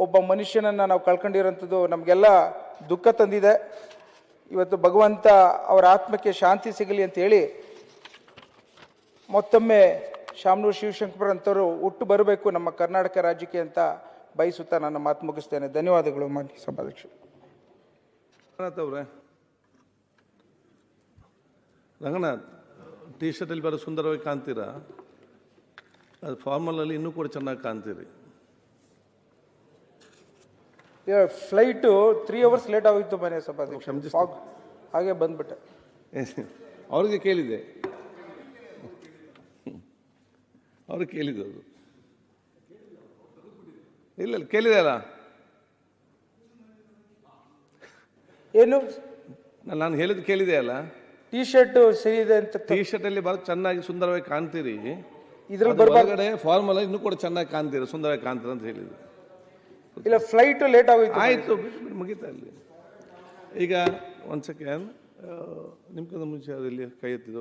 ಒಬ್ಬ ಮನುಷ್ಯನನ್ನು ನಾವು ಕಳ್ಕೊಂಡಿರೋಂಥದ್ದು ನಮಗೆಲ್ಲ ದುಃಖ ತಂದಿದೆ. ಇವತ್ತು ಭಗವಂತ ಅವರ ಆತ್ಮಕ್ಕೆ ಶಾಂತಿ ಸಿಗಲಿ ಅಂತ ಹೇಳಿ ಮತ್ತೊಮ್ಮೆ ಶಾಮನೂರು ಶಿವಶಂಕರ್ ಅಂತವರು ಹುಟ್ಟು ಬರಬೇಕು ನಮ್ಮ ಕರ್ನಾಟಕ ರಾಜ್ಯಕ್ಕೆ ಅಂತ ಬಯಸುತ್ತಾ ನನ್ನ ಮಾತು ಮುಗಿಸ್ತೇನೆ. ಧನ್ಯವಾದಗಳು ಮಾನ್ಯ ಸಭಾಧ್ಯಕ್ಷರು. ರಂಗನಾಥ್, ಟಿ ಶರ್ಟಲ್ಲಿ ಬರೋ ಸುಂದರವಾಗಿ ಕಾಣ್ತೀರಾ, ಅದು ಫಾರ್ಮಲಲ್ಲಿ ಇನ್ನೂ ಕೂಡ ಚೆನ್ನಾಗಿ ಕಾಣ್ತೀರಿ. ಫ್ಲೈಟು 3 hours ಲೇಟ್ ಆಗೋಯ್ತು ಮಾನ್ಯ ಸಭಾಧ್ಯಕ್ಷ, ಹಾಗೆ ಬಂದ್ಬಿಟ್ಟೆ. ಅವ್ರಿಗೆ ಕೇಳಿದೆ, ಅವ್ರಿಗೆ ಕೇಳಿದೆ, ಅದು ಇಲ್ಲ ಕೇಳಿದೆ ಅಲ್ಲ, ಏನು ನಾನು ಹೇಳಿದ್ದು ಕೇಳಿದೆ ಅಲ್ಲ. ಟಿ ಶರ್ಟ್ ಸರಿ ಇದೆ ಅಂತ, ಟಿ ಶರ್ಟಲ್ಲಿ ಬರೋ ಚೆನ್ನಾಗಿ ಸುಂದರವಾಗಿ ಕಾಣ್ತೀರಿ, ಇದ್ರಲ್ಲಿ ಹೊರಗಡೆ ಫಾರ್ಮಲ್ ಇನ್ನೂ ಕೂಡ ಚೆನ್ನಾಗಿ ಕಾಣ್ತೀರಿ, ಸುಂದರವಾಗಿ ಕಾಣ್ತೀರ ಅಂತ ಹೇಳಿದ್ರು. ಇಲ್ಲ, ಫ್ಲೈಟ್ ಲೇಟ್ ಆಗೋಯ್ತು. ಆಯಿತು, ಮುಗಿತಾ ಇಲ್ಲಿ. ಈಗ ಒಂದು ಸೆಕೆಂಡ್, ನಿಮ್ಗಿಂತ ಮುಂಚೆ ಇಲ್ಲಿ ಕೈ ಎತ್ತಿದ್ದು